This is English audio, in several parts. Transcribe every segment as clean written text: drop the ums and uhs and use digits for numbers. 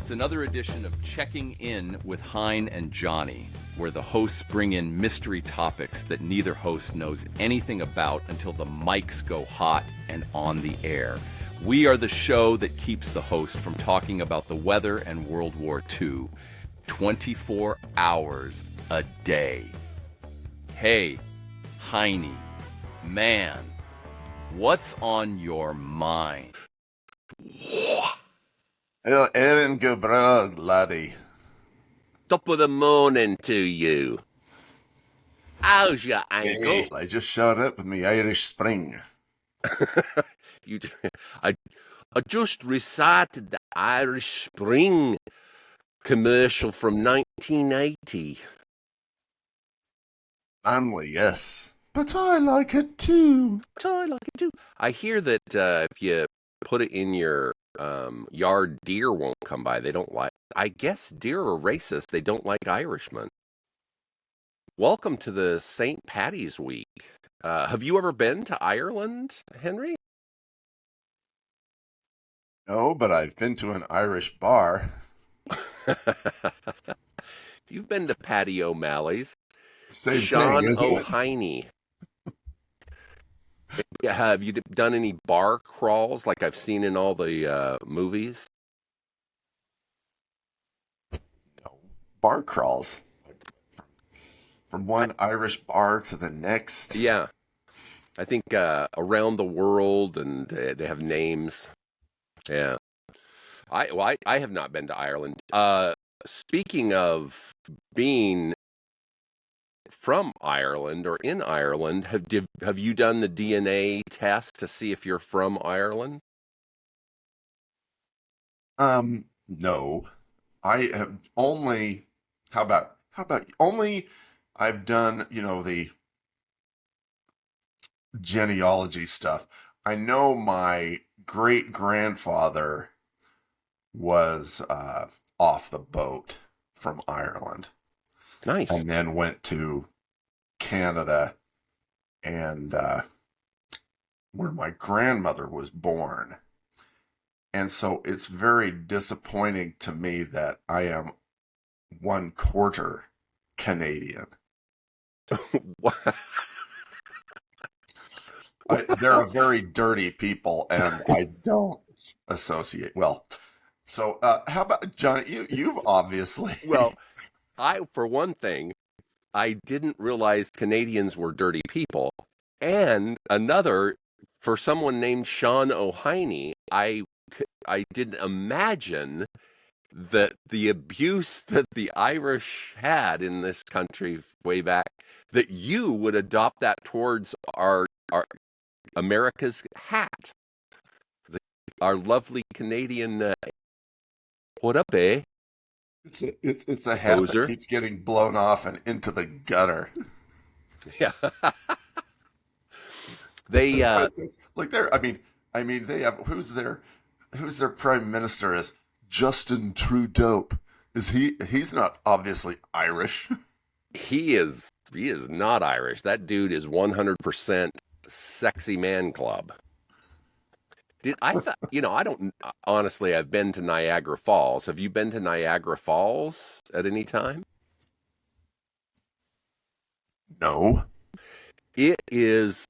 It's another edition of Checking In with Hein and Johnny, where the hosts bring in mystery topics that neither host knows anything about until the mics go hot and on the air. We are the show that keeps the host from talking about the weather and World War II 24 hours a day. Hey, Heine, man, what's on your mind? Erin Gebrug, laddie. Top of the morning to you. How's your ankle? Hey, I just showed up with me Irish Spring. I just recited the Irish Spring commercial from 1980. Manly, yes. But I like it too. I hear that if you put it in your yard, deer won't come by. They don't like. I guess deer are racist. They don't like Irishmen. Welcome to the St. Paddy's week. Have you ever been to Ireland, Henry? No, but I've been to an Irish bar. You've been to Paddy O'Malley's. Same Sean thing, isn't it? O'Heine. Have you done any bar crawls like I've seen in all the movies? No. Bar crawls. From one Irish bar to the next. Yeah. I think around the world, and they have names. Yeah. I have not been to Ireland. Speaking of being from Ireland or in Ireland, have you done the DNA test to see if you're from Ireland? No. I have only, how about only I've done, the genealogy stuff. I know my great-grandfather was off the boat from Ireland. Nice. And then went to Canada and where my grandmother was born. And so it's very disappointing to me that I am 1/4 Canadian. They're a very dirty people, and I don't associate well. So how about Johnny? You've obviously Well, for one thing, I didn't realize Canadians were dirty people, and another, for someone named Sean O'Heine, I didn't imagine that the abuse that the Irish had in this country way back, that you would adopt that towards our America's hat. Our lovely Canadian. What up, eh? It's a hat Poser. that keeps getting blown off and into the gutter. Yeah. They like they're. I mean they have who's their prime minister is Justin Trudeau. He's not obviously Irish. He is not Irish. That dude is 100% sexy man club. I don't honestly, I've been to Niagara Falls. Have you been to Niagara Falls at any time? No. It is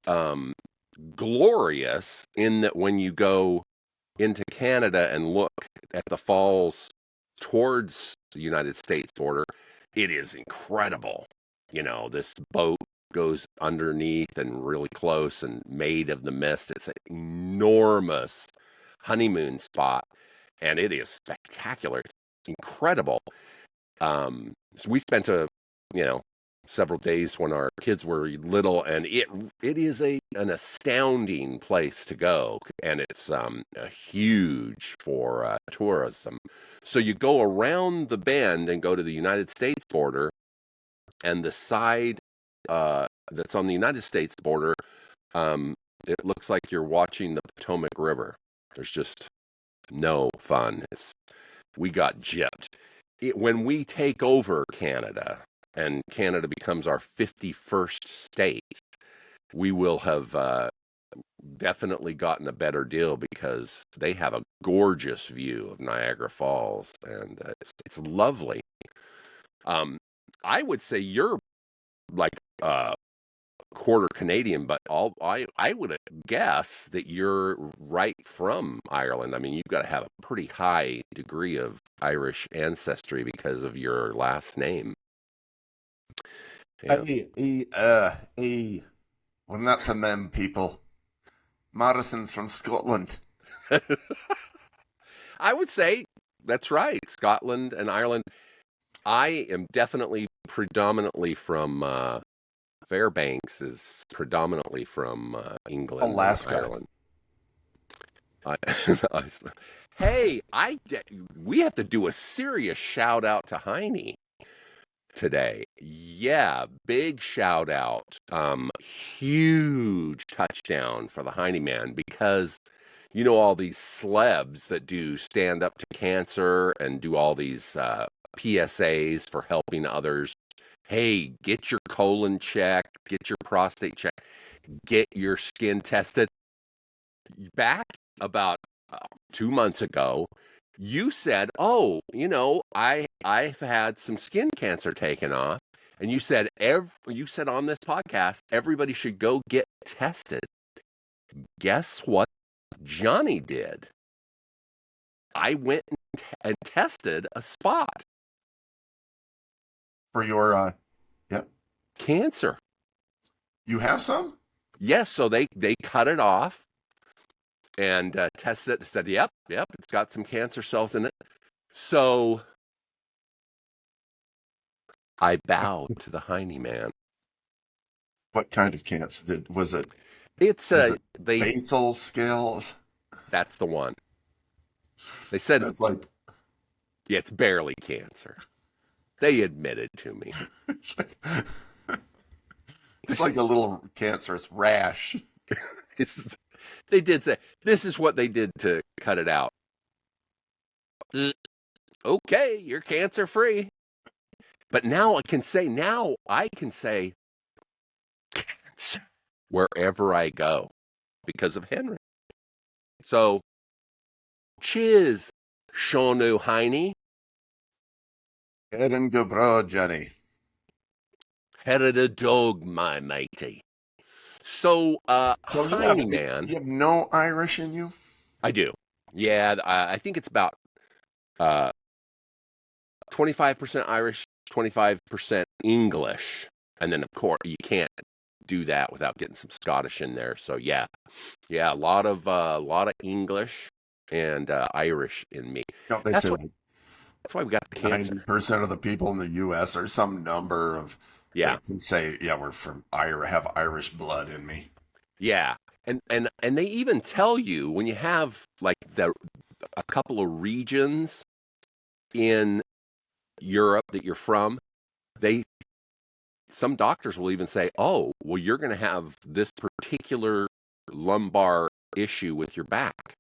glorious in that when you go into Canada and look at the falls towards the United States border, it is incredible. This boat goes underneath and really close and made of the mist. It's an enormous honeymoon spot, and it is spectacular. It's incredible. So we spent several days when our kids were little, and it is an astounding place to go, and it's huge for tourism. So you go around the bend and go to the United States border, and the side that's on the United States border, it looks like you're watching the Potomac River. There's just no fun. We got gypped. When we take over Canada, and Canada becomes our 51st state, we will have definitely gotten a better deal because they have a gorgeous view of Niagara Falls, and it's lovely. I would say you're like quarter Canadian, but I would guess that you're right from Ireland. I mean, you've got to have a pretty high degree of Irish ancestry because of your last name. Yeah. Well, not from them people. Morrison's from Scotland. I would say that's right. Scotland and Ireland. I am definitely predominantly from Fairbanks is predominantly from England and Alaska. Ireland. I, hey, we have to do a serious shout out to Heine today. Yeah, big shout out. Huge touchdown for the Heine man because you know all these celebs that do stand up to cancer and do all these PSAs for helping others. Hey, get your colon checked, get your prostate checked, get your skin tested. Back about 2 months ago, you said, "Oh, I've had some skin cancer taken off," and you said on this podcast everybody should go get tested. Guess what Johnny did? I went and tested a spot For your, yep. cancer. You have some? Yes, so they cut it off and tested it. They said, "Yep, it's got some cancer cells in it." So I bow to the Heine man. What kind of cancer? Was it It's basal scale? that's the one. They said That's like it's barely cancer. They admitted to me. it's like, it's like a little cancerous rash. They did say this is what they did to cut it out. Okay, you're cancer free. But now I can say cancer wherever I go because of Henry. So, cheers, Shonu Heine. Head and go broad, Johnny. Head of the dog, my matey. So, Heine man. You have no Irish in you? I do. Yeah, I think it's about 25% Irish, 25% English. And then, of course, you can't do that without getting some Scottish in there. So, yeah, a lot of English and Irish in me. Don't they That's say what- like That's why we got the cancer. 90% of the people in the U.S. or some number of that can say, yeah, we're from have Irish blood in me. Yeah. And they even tell you when you have like a couple of regions in Europe that you're from, some doctors will even say, "Oh, well, you're going to have this particular lumbar issue with your back."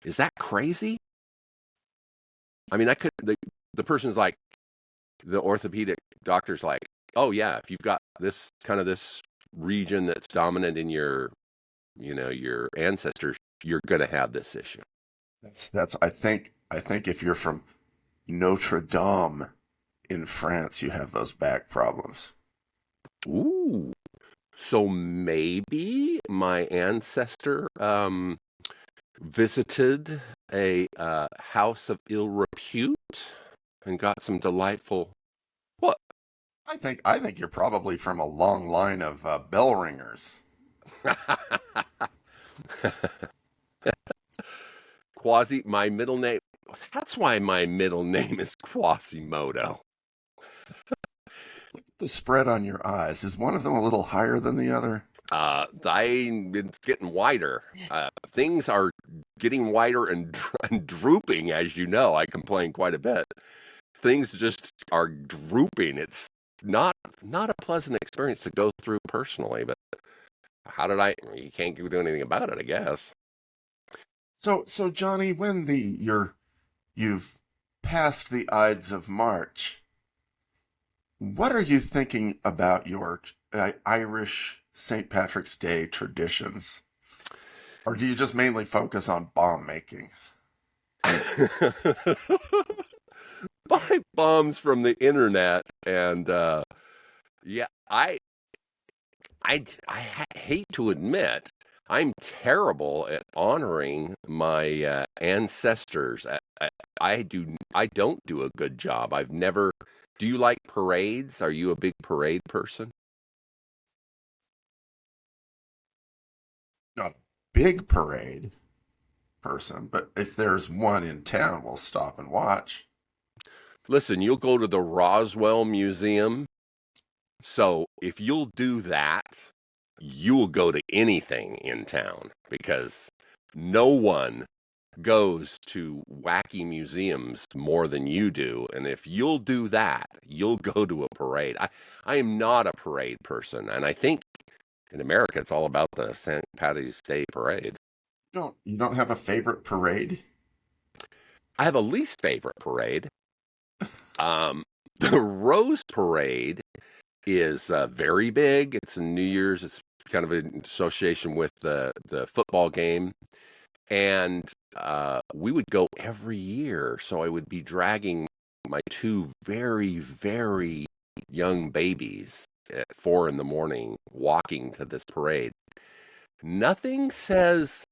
Is that crazy? I mean, the person's like, the orthopedic doctor's like, "Oh yeah, if you've got this region that's dominant in your ancestors, you're going to have this issue." That's I think if you're from Notre Dame in France, you have those back problems. Ooh. So maybe my ancestor visited a house of ill repute and got some delightful. What? I think you're probably from a long line of bell ringers. My middle name. That's why my middle name is Quasimodo. The spread on your eyes, is one of them a little higher than the other? It's getting wider. Things are getting wider and drooping, as you know. I complain quite a bit. Things just are drooping. It's not a pleasant experience to go through personally, but you can't do anything about it, I guess. So Johnny, when you've passed the Ides of March, what are you thinking about your Irish St. Patrick's Day traditions? Or do you just mainly focus on bomb making? Buy bombs from the internet, and yeah, hate to admit I'm terrible at honoring my ancestors. I don't do a good job. I've never. Do you like parades? Are you a big parade person? Not a big parade person, but if there's one in town, we'll stop and watch. Listen, you'll go to the Roswell Museum. So if you'll do that, you'll go to anything in town because no one goes to wacky museums more than you do. And if you'll do that, you'll go to a parade. I am not a parade person. And I think in America, it's all about the St. Patty's Day parade. You don't have a favorite parade? I have a least favorite parade. The Rose Parade is very big. It's in New Year's. It's kind of an association with the football game. And we would go every year. So I would be dragging my two very, very young babies at 4 a.m, walking to this parade. Nothing says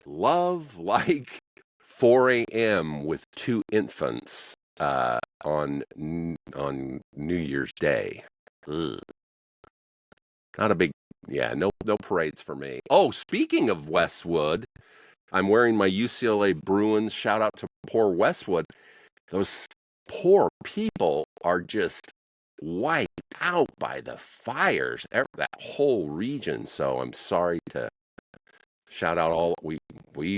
love like 4 a.m. with two infants on New Year's Day. Ugh. Not a big, yeah, no parades for me. Oh, speaking of Westwood, I'm wearing my UCLA Bruins. Shout out to poor Westwood. Those poor people are just wiped out by the fires, that whole region. So I'm sorry to shout out all. We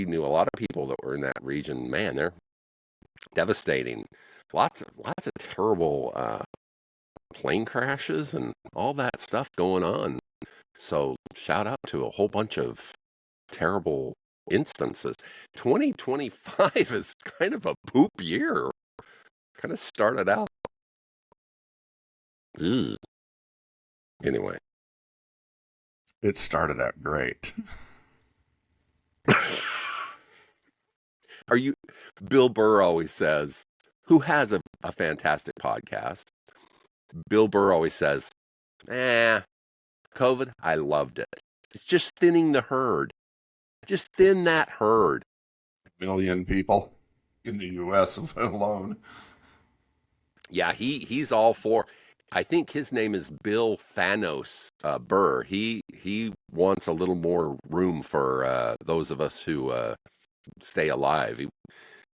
knew a lot of people that were in that region. Man, they're devastating. Lots of terrible plane crashes and all that stuff going on. So shout out to a whole bunch of terrible instances. 2025 is kind of a poop year. Kind of started out. Ugh. Anyway. It started out great. Are you? Bill Burr always says, who has a fantastic podcast. Bill Burr always says, COVID, I loved it. It's just thinning the herd. Just thin that herd. Million people in the U.S. alone. Yeah, he's all for. I think his name is Bill Thanos Burr. He wants a little more room for those of us who stay alive.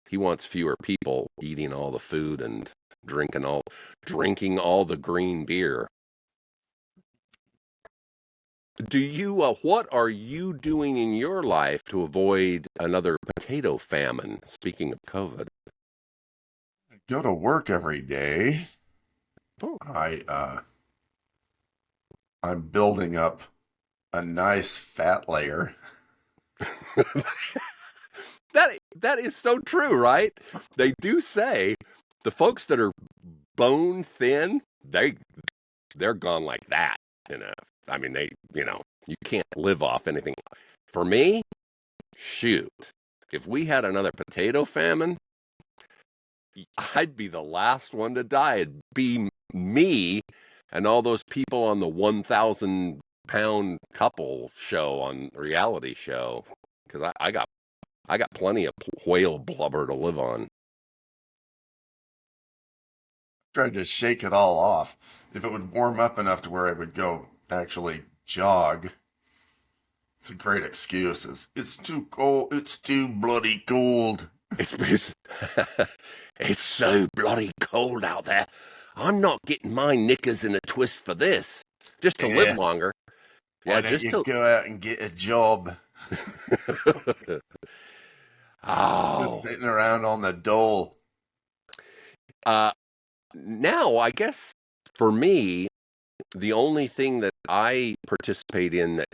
He wants fewer people eating all the food and drinking all the green beer. Do you? What are you doing in your life to avoid another potato famine? Speaking of COVID. I go to work every day. Oh. I'm building up a nice fat layer. That is so true, right? They do say the folks that are bone thin, they're gone like that. I mean, you can't live off anything. For me, shoot, if we had another potato famine, I'd be the last one to die. It'd be me and all those people on the 1,000-pound couple show on reality show, because I got plenty of whale blubber to live on. Tried to shake it all off. If it would warm up enough to where I would go actually jog. It's a great excuse. It's too cold. It's too bloody cold. It's it's so bloody cold out there. I'm not getting my knickers in a twist for this. Just to live longer. Why don't you go out and get a job? Just sitting around on the dole. Now, I guess for me, the only thing that I participate in that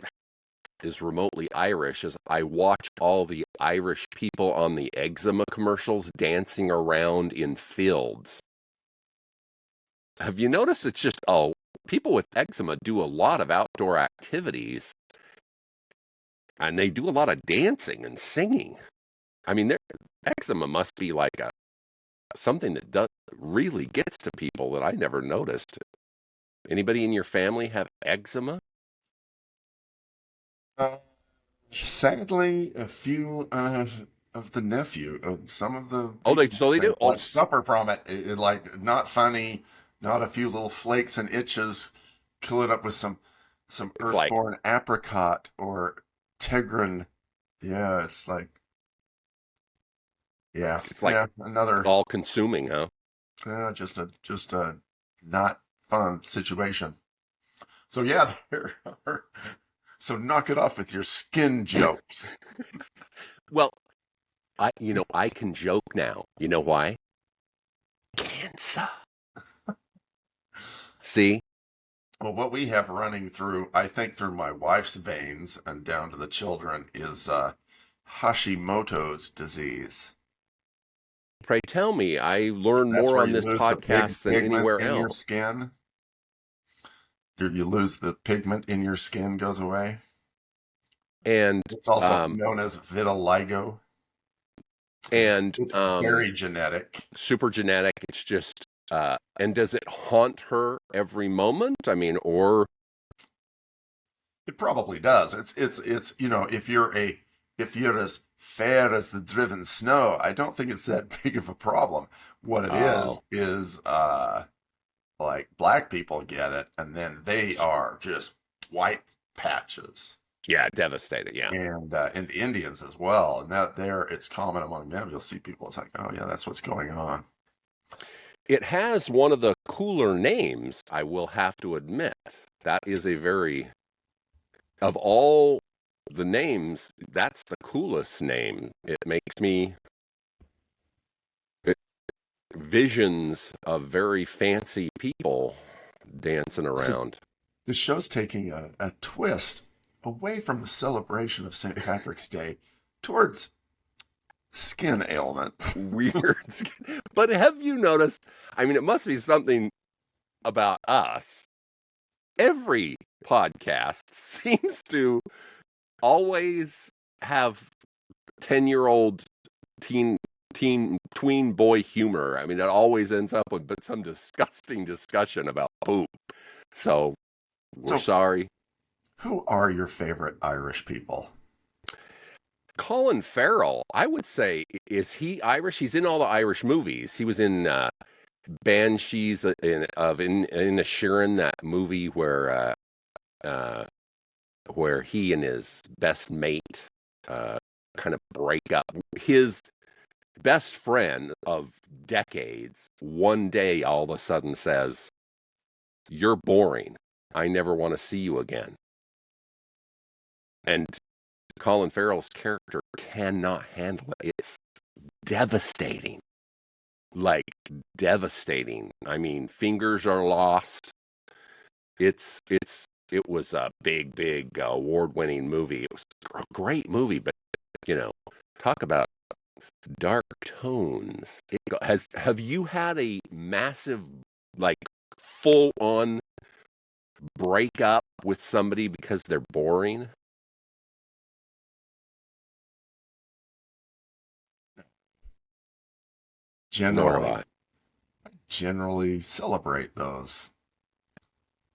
is remotely Irish is I watch all the Irish people on the eczema commercials dancing around in fields. Have you noticed it's just, people with eczema do a lot of outdoor activities. and they do a lot of dancing and singing. I mean, eczema must be like something that really gets to people that I never noticed. Anybody in your family have eczema? Uh, Sadly, a few of the nephew, some of the Oh, people, so they do. Oh, like suffer from it. Like not funny, not a few little flakes and itches. Kill it up with some it's like earthborn apricot or tegrin. Yeah, it's like it's like another all consuming, huh? just a not fun situation. So yeah, there are. So knock it off with your skin jokes. Well, I can joke now. You know why? Cancer. See? Well, what we have running through, I think, through my wife's veins and down to the children is Hashimoto's disease. Pray tell me, I learn That's more where on you this lose the podcast than pigment anywhere in your else. skin. You lose the pigment in your skin, goes away. And It's also known as vitiligo. And it's very genetic. Super genetic. It's just and does it haunt her every moment? I mean, or it probably does. It's if you're as fair as the driven snow, I don't think it's that big of a problem. What it is like black people get it, and then they are just white patches. Yeah, devastated. Yeah, and Indians as well, and that it's common among them. You'll see people. It's like, oh yeah, that's what's going on. It has one of the cooler names, I will have to admit. That is a very, of all the names, that's the coolest name. It makes me visions of very fancy people dancing around. So the show's taking a twist away from the celebration of St. Patrick's Day towards skin ailments. Weird. But have you noticed? I mean, it must be something about us. Every podcast seems to always have 10-year-old tween boy humor. I mean, it always ends up with some disgusting discussion about poop. So we're sorry. Who are your favorite Irish people? Colin Farrell, I would say, is he Irish? He's in all the Irish movies. He was in Banshees in Inisherin, that movie where he and his best mate kind of break up. His best friend of decades one day all of a sudden says, "You're boring. I never want to see you again." And Colin Farrell's character cannot handle it. It's devastating. Like, devastating. I mean, fingers are lost. It was a big award-winning movie. It was a great movie, but talk about dark tones. Have you had a massive, like, full-on breakup with somebody because they're boring? Generally celebrate those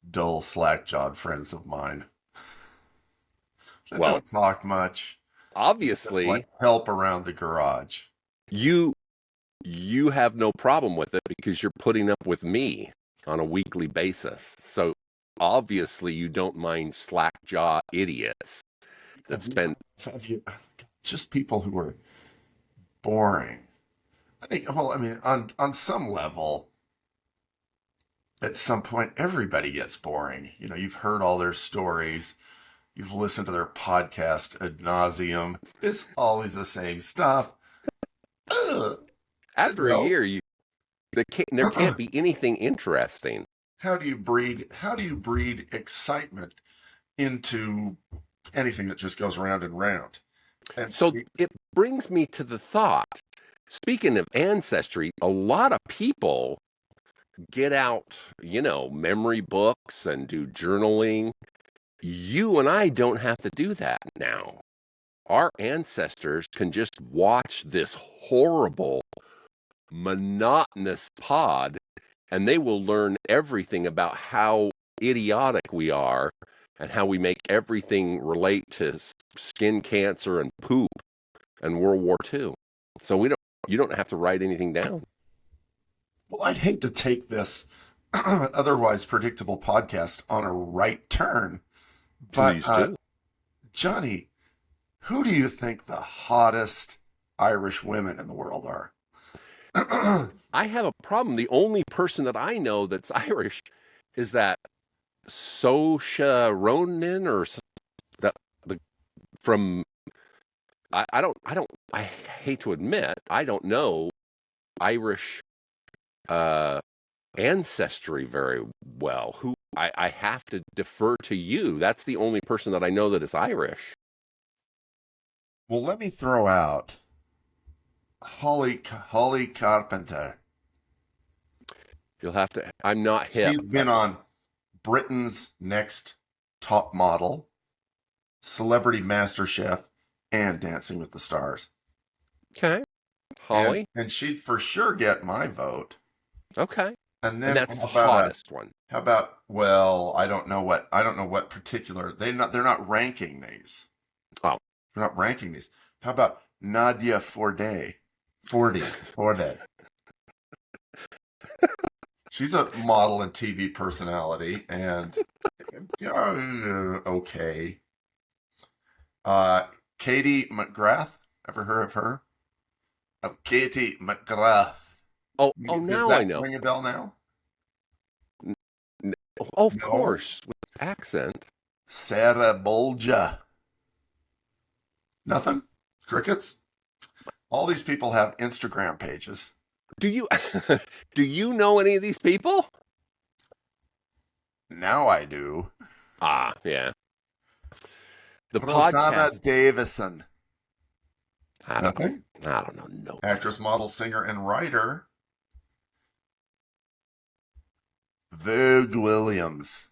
dull, slack-jawed friends of mine. They don't talk much. Obviously, just like help around the garage. You have no problem with it because you're putting up with me on a weekly basis. So obviously you don't mind slack-jaw idiots that have you just people who are boring. I think, well, I mean, on some level, at some point, everybody gets boring. You've heard all their stories. You've listened to their podcast ad nauseum. It's always the same stuff. After a year, there can't be anything interesting. How do you breed excitement into anything that just goes round and round? And so it brings me to the thought, speaking of Ancestry, a lot of people get out, memory books and do journaling. You and I don't have to do that now. our ancestors can just watch this horrible, monotonous pod, and they will learn everything about how idiotic we are and how we make everything relate to skin cancer and poop and World War II. So you don't have to write anything down. Well, I'd hate to take this otherwise predictable podcast on a right turn, but Please do. Johnny, who do you think the hottest Irish women in the world are? I have a problem. The only person that I know that's Irish is that Saoirse Ronan or the from I hate to admit I don't know Irish ancestry very well. Who I have to defer to you. That's the only person that I know that is Irish. Well, let me throw out Holly Carpenter. You'll have to. I'm not hip. She's been on Britain's Next Top Model, Celebrity MasterChef, and Dancing with the Stars. Okay, Holly. And she'd for sure get my vote. Okay. And then And that's the hottest one. How about, well, I don't know what particular, they're not ranking these. Oh. They're not ranking these. How about Nadia Forday? Forday. She's a model and TV personality, and okay. Katie McGrath. Ever heard of her? Katie McGrath. Oh, now I know. Ring a bell now? Oh, of course, with accent. Sarah Bolja. Nothing? Crickets? All these people have Instagram pages. Do you know any of these people? Now I do. Ah, yeah. The Rosanna podcast. Davison. Nothing. I don't know. No. Actress, model, singer, and writer. Vogue Williams.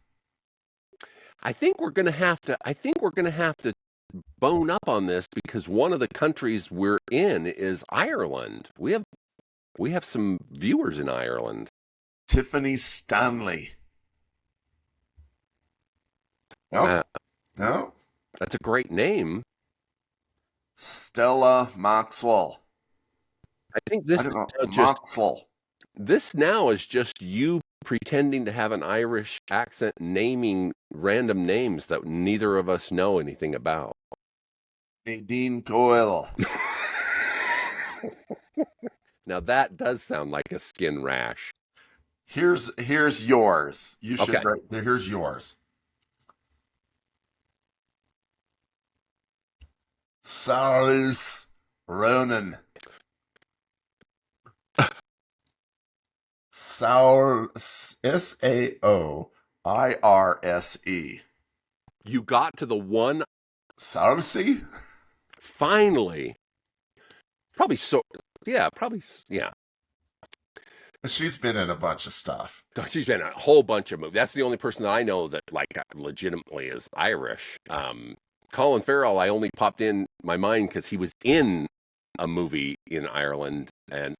I think we're gonna have to bone up on this because one of the countries we're in is Ireland. We have some viewers in Ireland. Tiffany Stanley. No. That's a great name. Stella Maxwell. I think this now is just you pretending to have an Irish accent, naming random names that neither of us know anything about. Nadine Coyle. Now that does sound like a skin rash. Here's yours. You should Okay. Here's yours. Saoirse Ronan. Saoirse. You got to the one Saoirse? finally. Probably so. Yeah, probably. Yeah. She's been in a bunch of stuff. She's been in a whole bunch of movies. That's the only person that I know that like legitimately is Irish. Colin Farrell, I only popped in my mind because he was in a movie in Ireland. And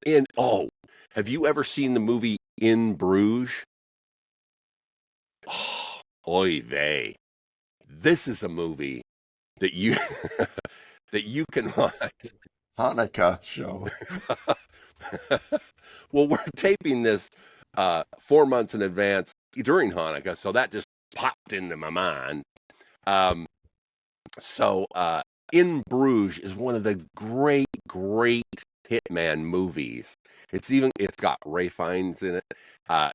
have you ever seen the movie In Bruges? Oh, oy vey. This is a movie that you can watch. Hanukkah show. Well, we're taping this 4 months in advance during Hanukkah, so that just popped into my mind. In Bruges is one of the great hitman movies. It's got Ray Fiennes in it.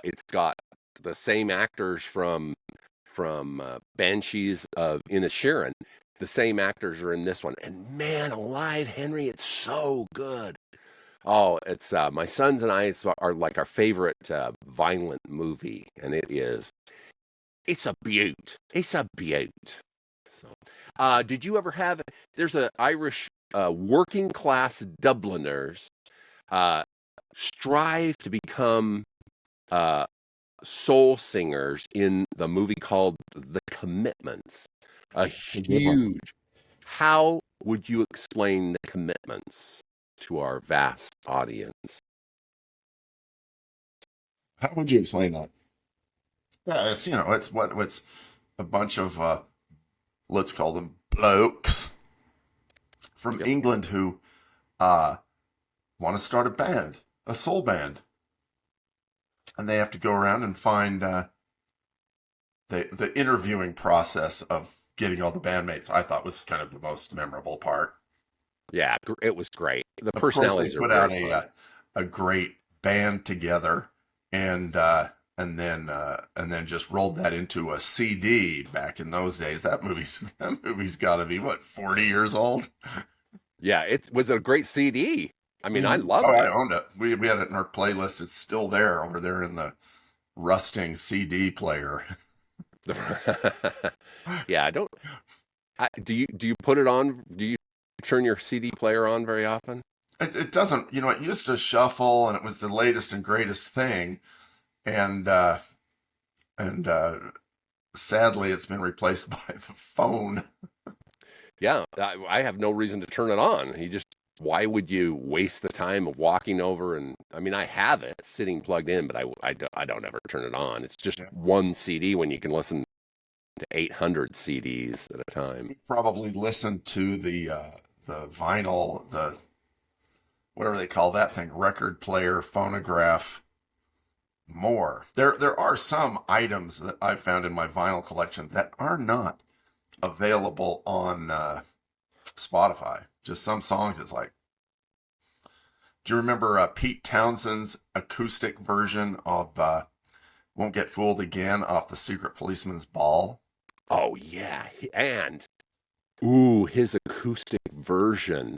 It's got the same actors from Banshees of Inisherin. The same actors are in this one, and man alive, Henry, it's so good. Oh, it's my sons and I are like our favorite violent movie, and it's a beaut. It's a beaut. So, did you ever have? There's an Irish working class Dubliners strive to become soul singers in the movie called The Commitments. A huge How would you explain the commitments to our vast audience? How would you explain that? Yeah, it's a bunch of let's call them blokes from Yep. England who uh, want to start a band, a soul band, and they have to go around and find the interviewing process of getting all the bandmates. I thought was kind of the most memorable part. Yeah, it was great. The Of course, they personalities are put very out fun. a great band together, and and then just rolled that into a CD back in those days. That movie's got to be what 40 years old. Yeah, it was a great CD. I mean, I Oh, loved I it. owned it. We had it in our playlist. It's still there over there in the rusting CD player. Yeah, I don't. Do you put it on? Do you turn your CD player on very often? It doesn't, it used to shuffle and it was the latest and greatest thing. And, and, sadly, it's been replaced by the phone. Yeah, I have no reason to turn it on. Why would you waste the time of walking over and, I mean, I have it sitting plugged in, but I don't ever turn it on. It's just Yeah. one CD when you can listen to 800 CDs at a time. Probably listened to the vinyl, the, whatever they call that thing, record player, phonograph, more. There are some items that I found in my vinyl collection that are not available on Spotify. Just some songs. It's like, do you remember Pete Townsend's acoustic version of "Won't Get Fooled Again" off the Secret Policeman's Ball? Oh, yeah. And, ooh, his acoustic version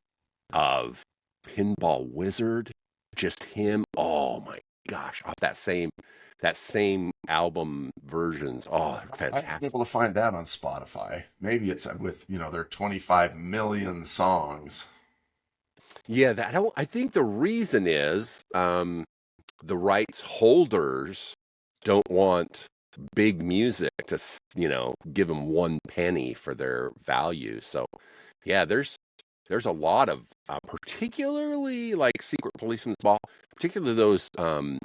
of Pinball Wizard, just him. Oh my gosh, off that same album versions. Oh, I haven't been fantastic. able to find that on Spotify. Maybe it's with their 25 million songs. Yeah, I think the reason is the rights holders don't want big music to give them one penny for their value. So yeah, there's a lot of particularly like Secret Policeman's Ball, particularly those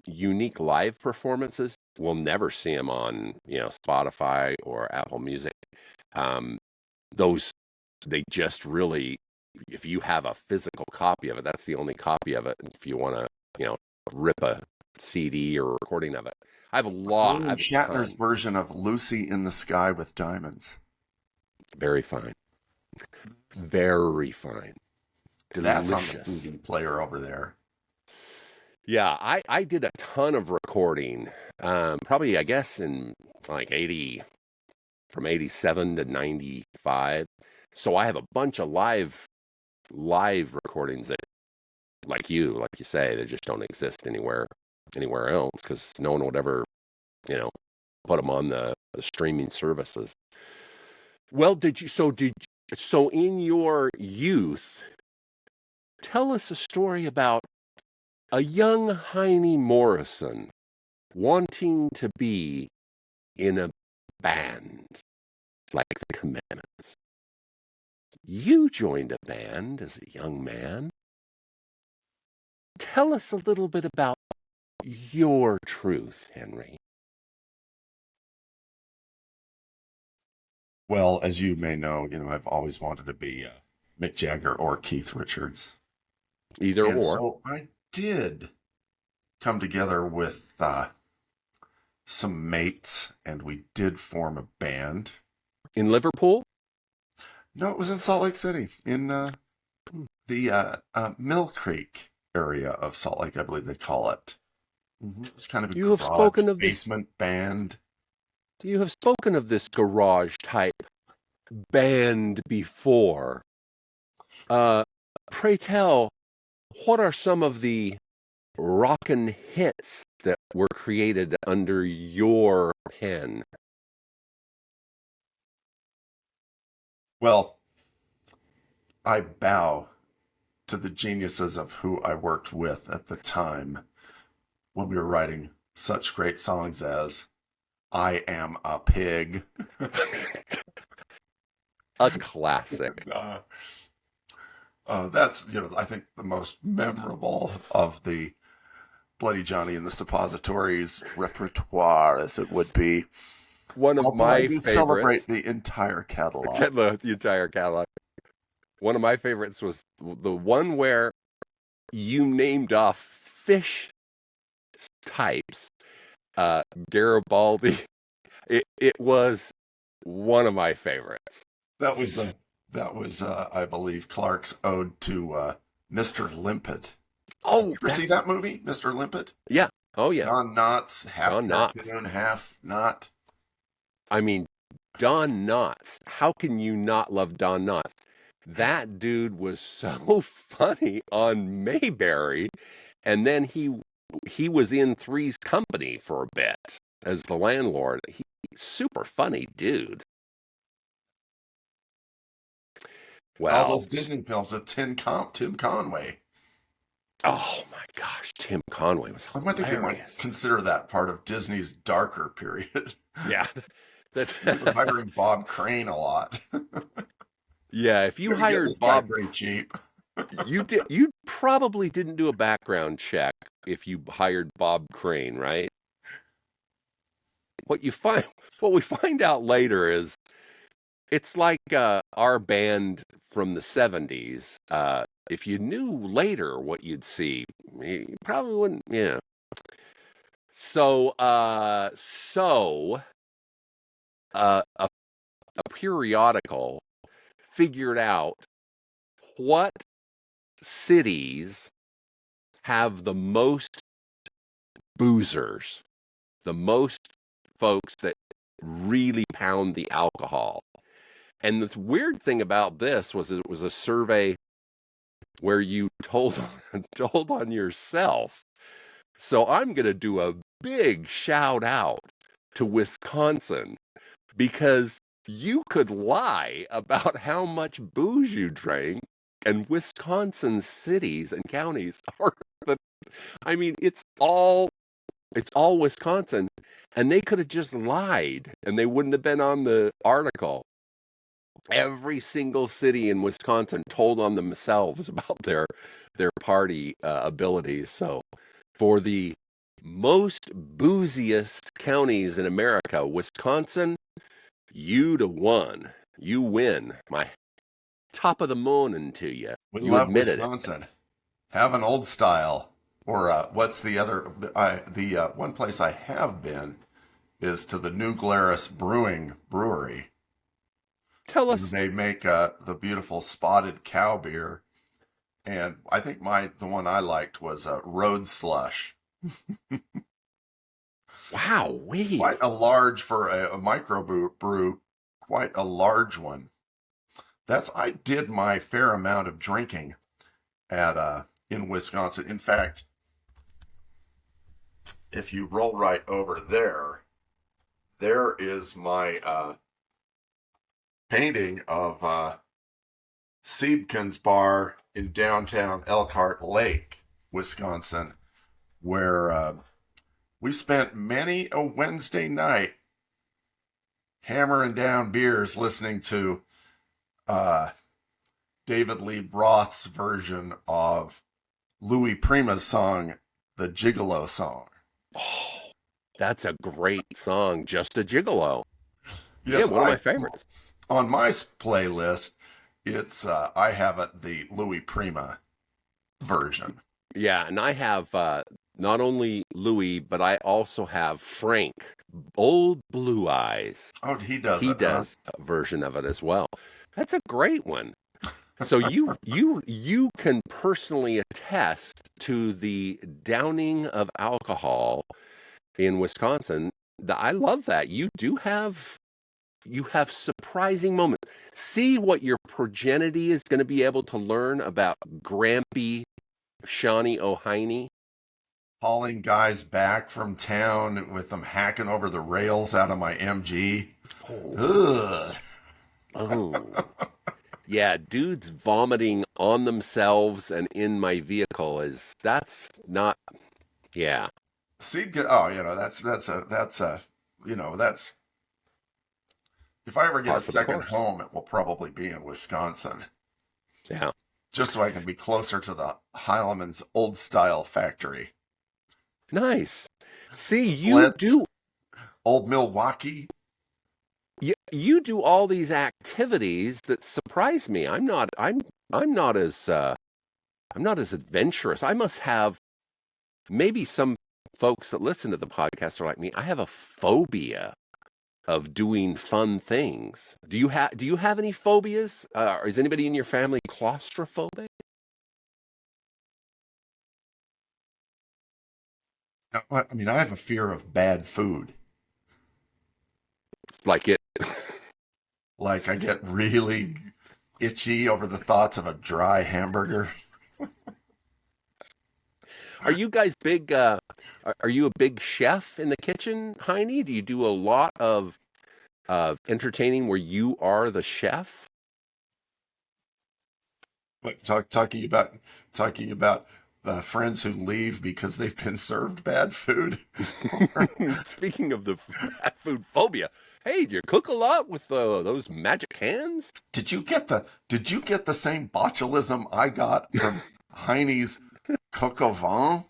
unique live performances. We'll never see them on Spotify or Apple Music. Um, those they just really, if you have a physical copy of it, that's the only copy of it. If you want to, rip a CD or recording of it, I have I William have a Shatner's ton. version of "Lucy in the Sky with Diamonds." Very fine, very fine, That's on the delicious. CD player over there. Yeah, I did a ton of recording. Probably I guess in like 80 from 87 to 95. So I have a bunch of live recordings that like you say, they just don't exist anywhere else because no one would ever, you know, put them on the streaming services. Well, so in your youth, tell us a story about a young Heine Morrison wanting to be in a band like the Commitments. You joined a band as a young man. Tell us a little bit about your truth, Henry. Well, as you may know, I've always wanted to be Mick Jagger or Keith Richards. Either And or. so I did come together with some mates and we did form a band. In Liverpool? No, it was in Salt Lake City, in the Mill Creek area of Salt Lake, I believe they call it. It was kind of a You have garage spoken of this basement band. you have spoken of this garage type band before. Uh Pray tell, what are some of the rockin' hits that were created under your pen? Well, I bow to the geniuses of who I worked with at the time when we were writing such great songs as "I Am a Pig." A classic. That's, I think the most memorable of the Bloody Johnny and the Suppositories repertoire, as it would be. One of Although I my do favorites. celebrate the entire catalog. The entire catalog. One of my favorites was the one where you named off fish types. Garibaldi. It was one of my favorites. That was I believe Clark's ode to Mr. Limpet. Oh, You ever see that movie, Mr. Limpet? Yeah. Oh, yeah. Don Knotts, half Don Knotts. cartoon, half not. I mean, Don Knotts. How can you not love Don Knotts? That dude was so funny on Mayberry, and then he was in Three's Company for a bit as the landlord. He's super funny dude. Well, All those Disney films with Tim Conway. Oh my gosh, Tim Conway was hilarious. I think they might consider that part of Disney's darker period. Yeah. They were hiring Bob Crane a lot. Yeah, if you hired Bob pretty cheap. You probably didn't do a background check if you hired Bob Crane, right? What we find out later is it's like our band from the 70s. If you knew later what you'd see, you probably wouldn't. Yeah. So a periodical figured out what cities have the most boozers, the most folks that really pound the alcohol. And the weird thing about this was it was a survey where you told on yourself. So I'm going to do a big shout out to Wisconsin because you could lie about how much booze you drank, and Wisconsin cities and counties are it's all Wisconsin, and they could have just lied and they wouldn't have been on the article. Every single city in Wisconsin told on themselves about their party abilities. So for the most booziest counties in America, Wisconsin, you to one. You win. My top of the morning to you. We love Wisconsin. Have an old style. Or what's the other? The one place I have been is to the New Glarus Brewery. Tell us. They make the beautiful spotted cow beer, and I think the one I liked was Road Slush. Wow, quite a large for a micro brew. Quite a large one. I did my fair amount of drinking at in Wisconsin. In fact, if you roll right over there is my painting of Siebken's bar in downtown Elkhart Lake, Wisconsin, where we spent many a Wednesday night hammering down beers listening to David Lee Roth's version of Louis Prima's song, The Gigolo Song. Oh, that's a great song, Just a Gigolo. Yes, yeah, one of my favorites. On my playlist, it's I have the Louis Prima version. Yeah, and I have not only Louis, but I also have Frank, Old Blue Eyes. Oh, he does. He does a version of it as well. That's a great one. So you can personally attest to the downing of alcohol in Wisconsin. I love that. You have surprising moments. See what your progeny is going to be able to learn about Grampy Shawnee O'Heine. Hauling guys back from town with them hacking over the rails out of my MG. Oh. Yeah, dudes vomiting on themselves and in my vehicle that's not, yeah. If I ever get a Par for the second course. home, it will probably be in Wisconsin, Yeah. just so I can be closer to the Heileman's old style factory. Nice. See, Blitz, old Milwaukee. you do all these activities that surprise me. I'm not as adventurous. I must have, maybe some folks that listen to the podcast are like me. I have a phobia of doing fun things. Do you have any phobias? Is anybody in your family claustrophobic? I mean, I have a fear of bad food. It's like it. Like, I get really itchy over the thoughts of a dry hamburger. Are you guys big? Are you a big chef in the kitchen, Heine? Do you do a lot of entertaining where you are the chef? Like, talking about the friends who leave because they've been served bad food. Speaking of the bad food phobia, hey, do you cook a lot with those magic hands? Did you get the same botulism I got from Heine's coq au vin?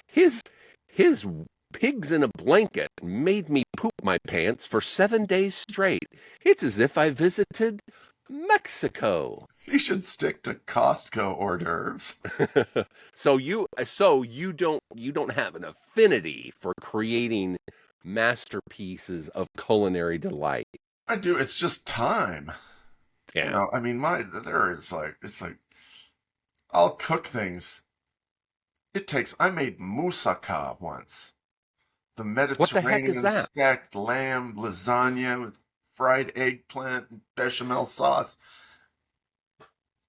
His his pigs in a blanket made me poop my pants for 7 days straight. It's as if I visited Mexico. You should stick to Costco hors d'oeuvres. So you don't have an affinity for creating masterpieces of culinary delight. I do. It's just time. You Yeah. know, I mean, it's like I'll cook things. I made moussaka once. The What the heck is Mediterranean that? stacked lamb lasagna with fried eggplant and bechamel sauce.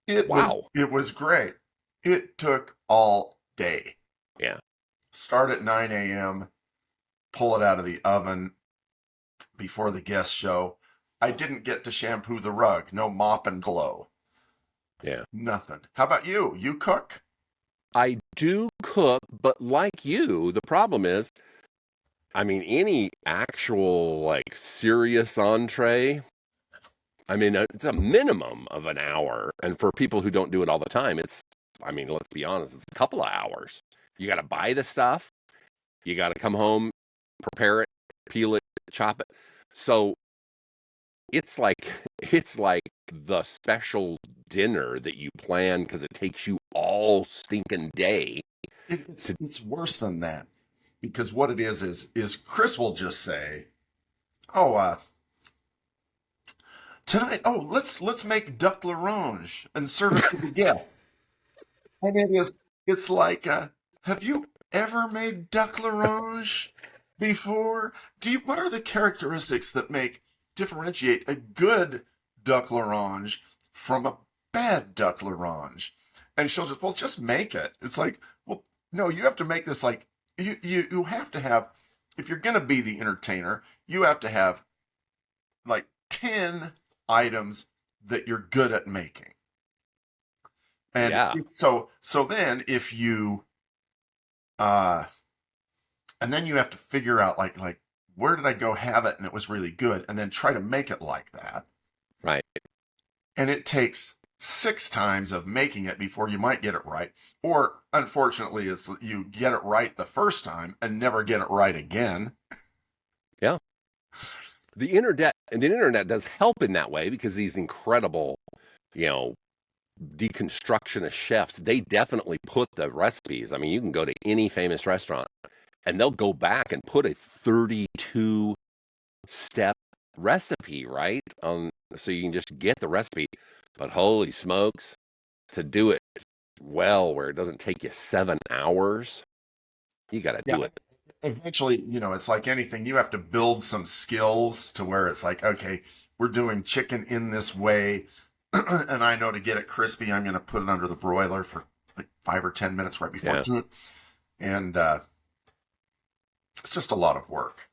Wow. It was great. It took all day. Yeah. Start at 9 a.m., pull it out of the oven before the guests show. I didn't get to shampoo the rug. No mop and glow. Yeah. Nothing. How about you? You cook? I do cook, but like you, the problem is, I mean, any actual like serious entree, I mean, it's a minimum of an hour. And for people who don't do it all the time, I mean, let's be honest, it's a couple of hours. You got to buy the stuff. You got to come home, prepare it, peel it, chop it. So it's like the special dinner that you plan because it takes you all stinking day. It's worse than that, because what it is Chris will just say, "Oh, tonight, let's make duck l'orange and serve it to the guests." And it's like, have you ever made duck l'orange before? What are the characteristics that differentiate a good duck l'orange from a bad duck l'orange? And she'll just make it. It's like, well, no, you have to make this like, you have to have, if you're going to be the entertainer, you have to have like 10 items that you're good at making. And Yeah. so then if you and then you have to figure out like where did I go have it and it was really good, and then try to make it like that. Right. And it takes 6 times of making it before you might get it right. Or unfortunately, it's you get it right the first time and never get it right again. Yeah. The internet does help in that way because these incredible, you know, deconstructionist chefs, they definitely put the recipes. I mean, you can go to any famous restaurant and they'll go back and put a 32 step recipe, right? So you can just get the recipe. But holy smokes, to do it well where it doesn't take you 7 hours, you got to do it. Eventually, it's like anything. You have to build some skills to where it's like, okay, we're doing chicken in this way. And I know to get it crispy, I'm going to put it under the broiler for like 5 or 10 minutes right before I do it. And it's just a lot of work.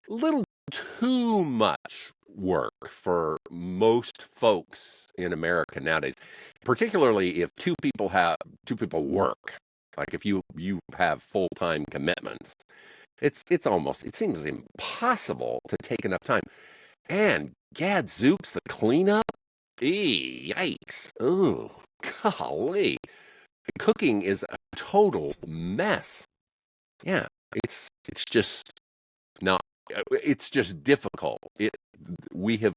Little too much work for most folks in America nowadays, particularly if two people work. Like if you have full-time commitments, It seems impossible to take enough time. And gadzooks, the cleanup, yikes, oh, golly, cooking is a total mess. Yeah, it's just not. It's just difficult. We have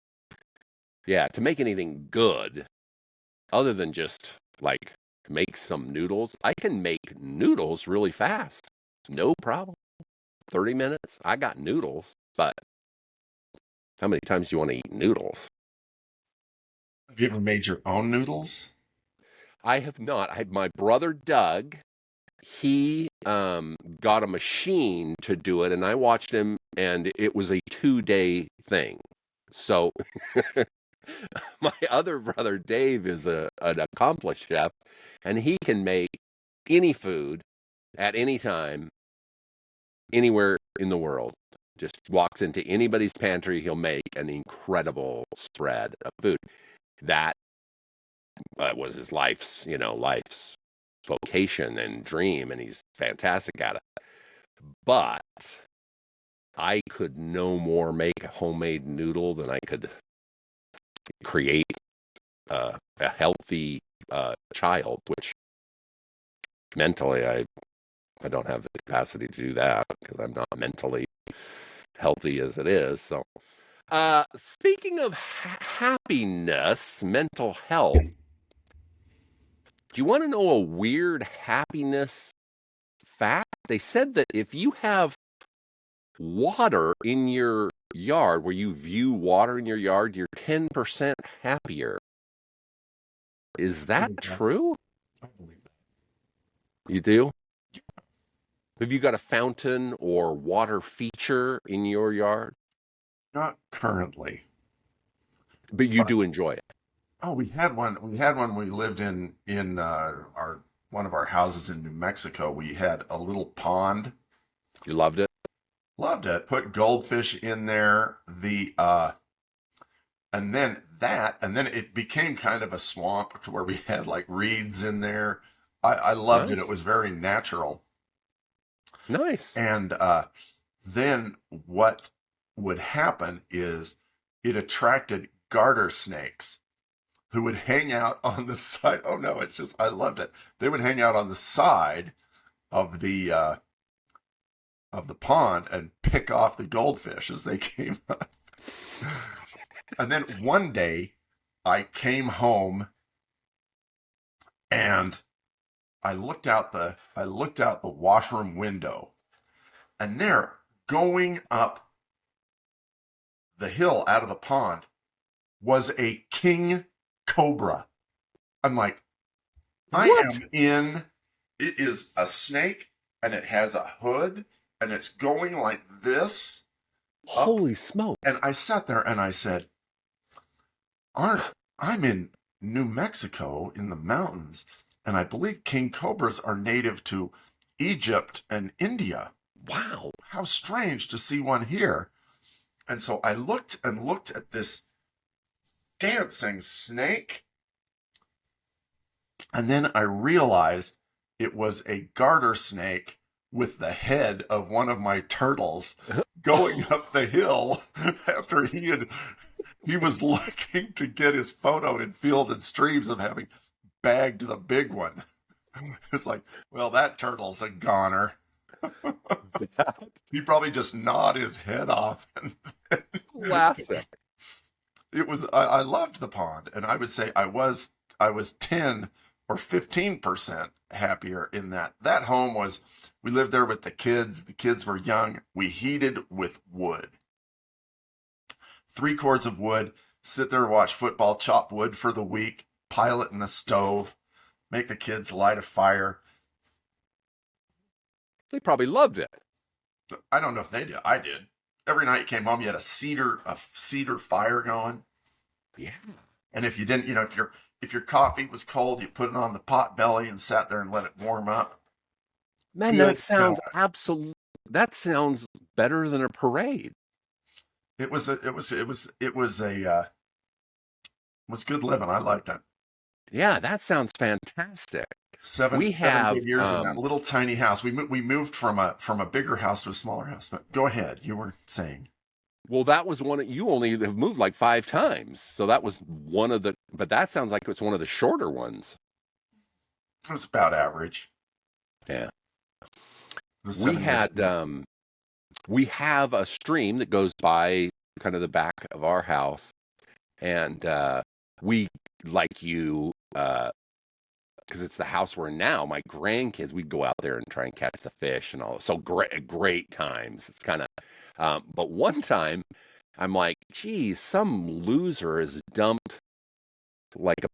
to make anything good other than just like make some noodles. I can make noodles really fast, no problem. 30 minutes, I got noodles. But how many times do you want to eat noodles? Have you ever made your own noodles? I have not. My brother Doug, he got a machine to do it, and I watched him, and it was a 2-day thing. So my other brother Dave is an accomplished chef, and he can make any food at any time, anywhere in the world. Just walks into anybody's pantry, he'll make an incredible spread of food. That was his life's vocation and dream, and he's fantastic at it. But I could no more make a homemade noodle than I could create a healthy child, which mentally I don't have the capacity to do that because I'm not mentally healthy as it is. So, speaking of happiness, mental health, do you want to know a weird happiness fact? They said that if you have water in your yard, where you view water in your yard, you're 10% happier. Is that true? I believe that. You do? Have you got a fountain or water feature in your yard? Not currently. But you do enjoy it. Oh, we had one. We had one. We lived in our one of our houses in New Mexico. We had a little pond. You loved it? Loved it. Put goldfish in there. And then it became kind of a swamp to where we had like reeds in there. I loved it. Nice. It was very natural. Nice. And then what would happen is it attracted garter snakes who would hang out on the side. Oh no, I loved it. They would hang out on the side of the pond and pick off the goldfish as they came up. And then one day I came home and I looked out the washroom window, and there, going up the hill out of the pond, was a king cobra. I'm like, it is a snake, and it has a hood, and it's going like this. Holy smokes. And I sat there and I said, I'm in New Mexico in the mountains, and I believe king cobras are native to Egypt and India. Wow. How strange to see one here. And so I looked at this dancing snake, and then I realized it was a garter snake with the head of one of my turtles going up the hill after he was looking to get his photo in Field and Streams of having bagged the big one. It's like, well, that turtle's a goner. He probably just gnawed his head off. Classic. I loved the pond, and I would say I was 10 or 15% happier in that. That home we lived there with the kids. The kids were young. We heated with wood. 3 cords of wood, sit there and watch football, chop wood for the week, pile it in the stove, make the kids light a fire. They probably loved it. I don't know if they did. I did. Every night you came home, you had a cedar fire going. Yeah. And if you didn't, if your coffee was cold, you put it on the pot belly and sat there and let it warm up. Man, that sounds better than a parade. It was good living. I liked it. Yeah, that sounds fantastic. Seven We have good years in that little tiny house. We moved from a bigger house to a smaller house. But go ahead, you were saying. well, that was you only have moved like 5 times. So that was one of but that sounds like it's one of the shorter ones. It was about average. Yeah. We had we have a stream that goes by kind of the back of our house, and we, like you, because it's the house we're in now, my grandkids, we'd go out there and try and catch the fish and all. So great times. It's kind of, but one time I'm like, geez, some loser has dumped like a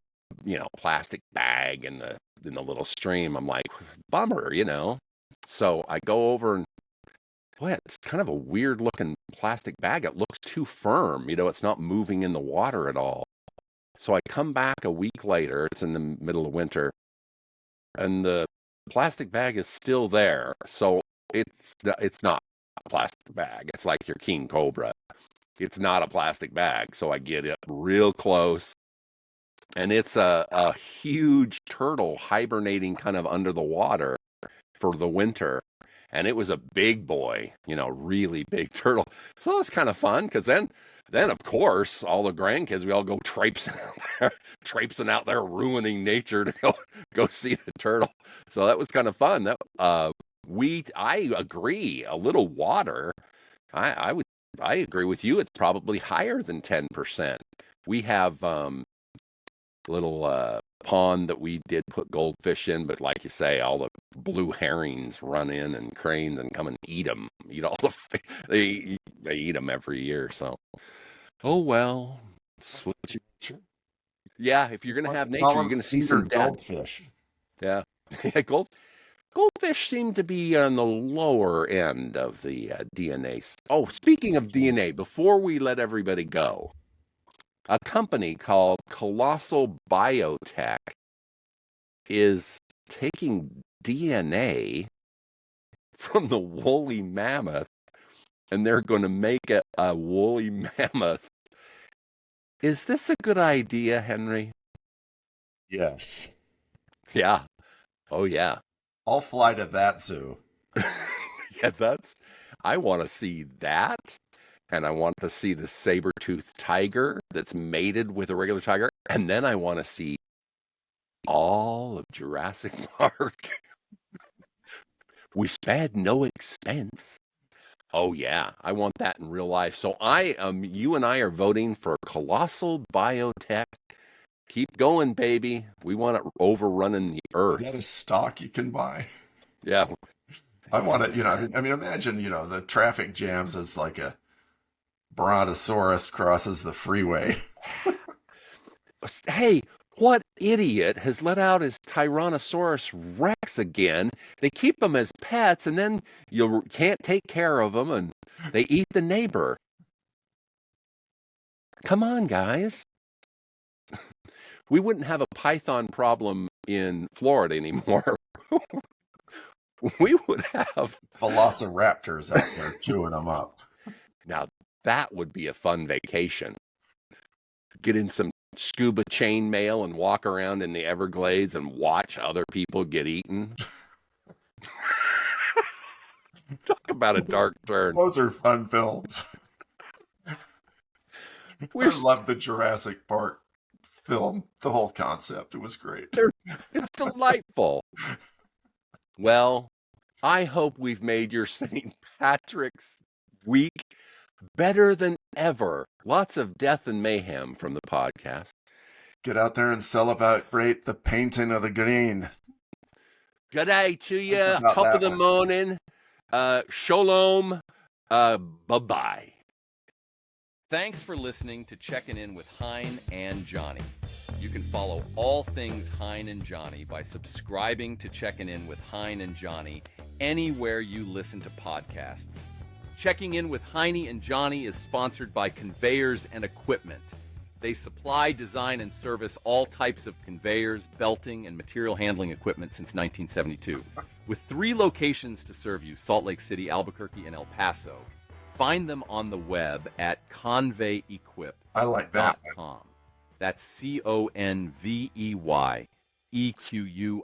plastic bag in the little stream. I'm like, bummer, So I go over and, boy, it's kind of a weird looking plastic bag. It looks too firm. It's not moving in the water at all. So I come back a week later. It's in the middle of winter, and the plastic bag is still there. So it's not a plastic bag. It's like your king cobra. It's not a plastic bag. So I get it real close, and it's a huge turtle hibernating kind of under the water for the winter. And it was a big boy, really big turtle. So it was kind of fun, because then of course, all the grandkids, we all go traipsing out there, ruining nature to go see the turtle. So that was kind of fun. That I agree. A little water, I agree with you. It's probably higher than 10%. We have little pond that we did put goldfish in, but like you say, all the blue herrings run in, and cranes, and come and eat them. Eat all they eat them every year. So, oh well. Yeah, if you're gonna have nature, you're gonna see some goldfish. Yeah, goldfish seem to be on the lower end of the DNA. Oh, speaking of DNA, before we let everybody go, a company called Colossal Biotech is taking DNA from the woolly mammoth, and they're going to make it a woolly mammoth. Is this a good idea, Henry? Yes. Yeah. Oh, yeah. I'll fly to that zoo. Yeah, I want to see that. And I want to see the saber-toothed tiger that's mated with a regular tiger. And then I want to see all of Jurassic Park. We spared no expense. Oh, yeah. I want that in real life. So you and I are voting for Colossal Biotech. Keep going, baby. We want it overrunning the earth. Is that a stock you can buy? Yeah. I want it, imagine, the traffic jams as like a brontosaurus crosses the freeway. Hey, what idiot has let out his Tyrannosaurus Rex again? They keep them as pets, and then you can't take care of them, and they eat the neighbor. Come on, guys. We wouldn't have a python problem in Florida anymore. We would have velociraptors out there chewing them up. Now, that would be a fun vacation. Get in some scuba chainmail and walk around in the Everglades and watch other people get eaten. Talk about a dark turn. Those are fun films. I love the Jurassic Park film, the whole concept. It was great. It's delightful. Well, I hope we've made your St. Patrick's week better than ever. Lots of death and mayhem from the podcast. Get out there and celebrate the painting of the green. Good day to you. Top of the morning. Shalom. Bye-bye. Thanks for listening to Checking In with Hein and Johnny. You can follow all things Hein and Johnny by subscribing to Checking In with Hein and Johnny anywhere you listen to podcasts. Checking In with Hein and Johnny is sponsored by Conveyors and Equipment. They supply, design, and service all types of conveyors, belting, and material handling equipment since 1972. With 3 locations to serve you, Salt Lake City, Albuquerque, and El Paso. Find them on the web at conveyequip.com. I like that. That's CONVEY EQUIP.com.